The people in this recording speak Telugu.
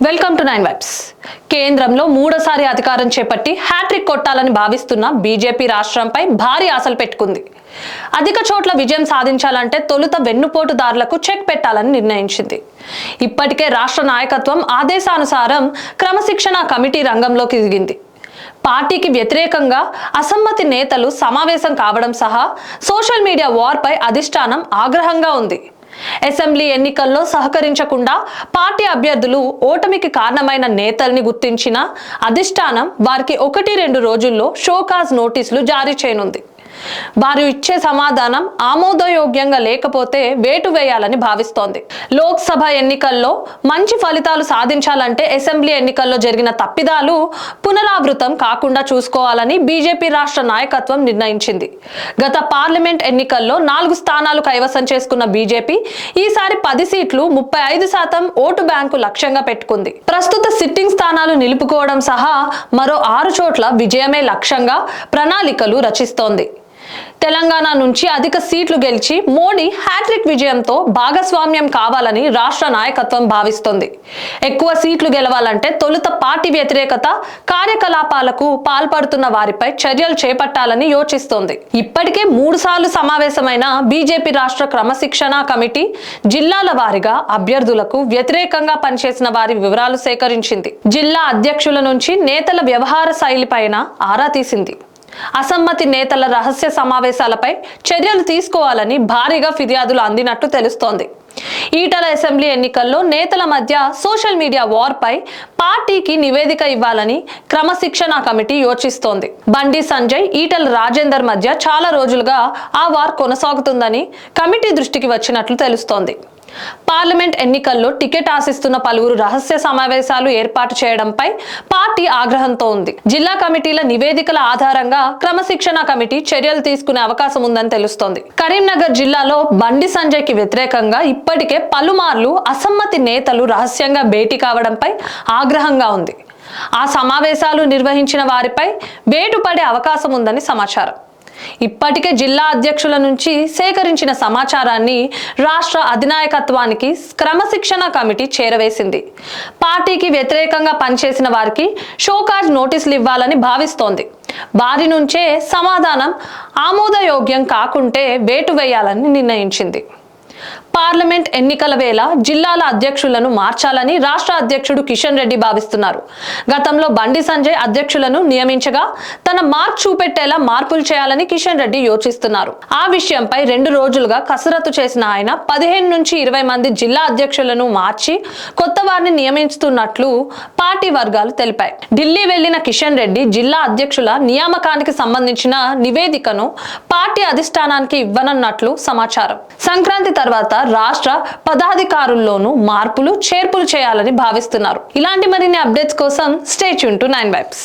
Welcome to 9 vibes. కేంద్రంలో మూడోసారి అధికారం చేపట్టి హ్యాట్రిక్ కొట్టాలని భావిస్తున్న బీజేపీ రాష్ట్రంపై భారీ ఆశలు పెట్టుకుంది. అధిక చోట్ల విజయం సాధించాలంటే తొలుత వెన్నుపోటుదారులకు చెక్ పెట్టాలని నిర్ణయించింది. ఇప్పటికే రాష్ట్ర నాయకత్వం ఆదేశానుసారం క్రమశిక్షణ కమిటీ రంగంలోకి దిగింది. పార్టీకి వ్యతిరేకంగా అసమ్మతి నేతలు సమావేశం కావడం సహా సోషల్ మీడియా వార్పై అధిష్టానం ఆగ్రహంగా ఉంది. అసెంబ్లీ ఎన్నికల్లో సహకరించకుండా పార్టీ అభ్యర్థులు ఓటమికి కారణమైన నేతల్ని గుర్తించిన అధిష్టానం వారికి 1-2 రోజుల్లో షోకాజ్ నోటీసులు జారీ చేయనుంది. వారు ఇచ్చే సమాధానం ఆమోదయోగ్యంగా లేకపోతే వేటు వేయాలని భావిస్తోంది. లోక్సభ ఎన్నికల్లో మంచి ఫలితాలు సాధించాలంటే అసెంబ్లీ ఎన్నికల్లో జరిగిన తప్పిదాలు పునరావృతం కాకుండా చూసుకోవాలని బీజేపీ రాష్ట్ర నాయకత్వం నిర్ణయించింది. గత పార్లమెంట్ ఎన్నికల్లో 4 స్థానాలు కైవసం చేసుకున్న బీజేపీ ఈసారి 10 సీట్లు 35% ఓటు బ్యాంకు లక్ష్యంగా పెట్టుకుంది. ప్రస్తుత సిట్టింగ్ స్థానాలు నిలుపుకోవడం సహా మరో 6 చోట్ల విజయమే లక్ష్యంగా ప్రణాళికలు రచిస్తోంది. తెలంగాణ నుంచి అధిక సీట్లు గెలిచి మోడీ హ్యాట్రిక్ విజయంతో భాగస్వామ్యం కావాలని రాష్ట్ర నాయకత్వం భావిస్తోంది. ఎక్కువ సీట్లు గెలవాలంటే తొలుత పార్టీ వ్యతిరేకత కార్యకలాపాలకు పాల్పడుతున్న వారిపై చర్యలు చేపట్టాలని యోచిస్తోంది. ఇప్పటికే 3 సార్లు సమావేశమైన బీజేపీ రాష్ట్ర క్రమశిక్షణ కమిటీ జిల్లాల వారీగా అభ్యర్థులకు వ్యతిరేకంగా పనిచేసిన వారి వివరాలు సేకరించింది. జిల్లా అధ్యక్షుల నుంచి నేతల వ్యవహార శైలిపైన ఆరా తీసింది. అసమ్మతి నేతల రహస్య సమావేశాలపై చర్యలు తీసుకోవాలని భారీగా ఫిర్యాదులు అందినట్లు తెలుస్తోంది. ఈటల అసెంబ్లీ ఎన్నికల్లో నేతల మధ్య సోషల్ మీడియా వార్పై పార్టీకి నివేదిక ఇవ్వాలని క్రమశిక్షణ కమిటీ యోచిస్తోంది. బండి సంజయ్, ఈటల రాజేందర్ మధ్య చాలా రోజులుగా ఆ వార్ కొనసాగుతుందని కమిటీ దృష్టికి వచ్చినట్లు తెలుస్తోంది. పార్లమెంట్ ఎన్నికల్లో టికెట్ ఆశిస్తున్న పలువురు రహస్య సమావేశాలు ఏర్పాటు చేయడంపై పార్టీ ఆగ్రహంతో ఉంది. జిల్లా కమిటీల నివేదికల ఆధారంగా క్రమశిక్షణ కమిటీ చర్యలు తీసుకునే అవకాశం ఉందని తెలుస్తోంది. కరీంనగర్ జిల్లాలో బండి సంజయ్ కి వ్యతిరేకంగా ఇప్పటికే పలుమార్లు అసమ్మతి నేతలు రహస్యంగా భేటీ కావడంపై ఆగ్రహంగా ఉంది. ఆ సమావేశాలు నిర్వహించిన వారిపై వేటు పడే అవకాశం ఉందని సమాచారం. ఇప్పటికే జిల్లా అధ్యక్షుల నుంచి సేకరించిన సమాచారాన్ని రాష్ట్ర అధినాయకత్వానికి క్రమశిక్షణ కమిటీ చేరవేసింది. పార్టీకి వ్యతిరేకంగా పనిచేసిన వారికి షోకాజ్ నోటీసులు ఇవ్వాలని భావిస్తోంది. వారి నుంచే సమాధానం ఆమోదయోగ్యం కాకుంటే వేటు వేయాలని నిర్ణయించింది. పార్లమెంట్ ఎన్నికల వేళ జిల్లాల అధ్యక్షులను మార్చాలని రాష్ట్ర అధ్యక్షుడు కిషన్ రెడ్డి భావిస్తున్నారు. గతంలో బండి సంజయ్ అధ్యక్షులను నియమించగా తన మార్క్ చూపెట్టేలా మార్పులు చేయాలని కిషన్ రెడ్డి యోచిస్తున్నారు. ఆ విషయంపై 2 రోజులుగా కసరత్తు చేసిన ఆయన 15 నుంచి 20 మంది జిల్లా అధ్యక్షులను మార్చి కొత్త వారిని నియమిస్తున్నట్లు పార్టీ వర్గాలు తెలిపాయి. ఢిల్లీ వెళ్లిన కిషన్ రెడ్డి జిల్లా అధ్యక్షుల నియామకానికి సంబంధించిన నివేదికను పార్టీ అధిష్టానానికి ఇవ్వనున్నట్లు సమాచారం. సంక్రాంతి తర్వాత రాష్ట్ర పదాధికారుల్లోనూ మార్పులు చేర్పులు చేయాలని భావిస్తున్నారు. ఇలాంటి మరిన్ని అప్డేట్స్ కోసం స్టే ట్యూన్ టు 9 వైబ్స్.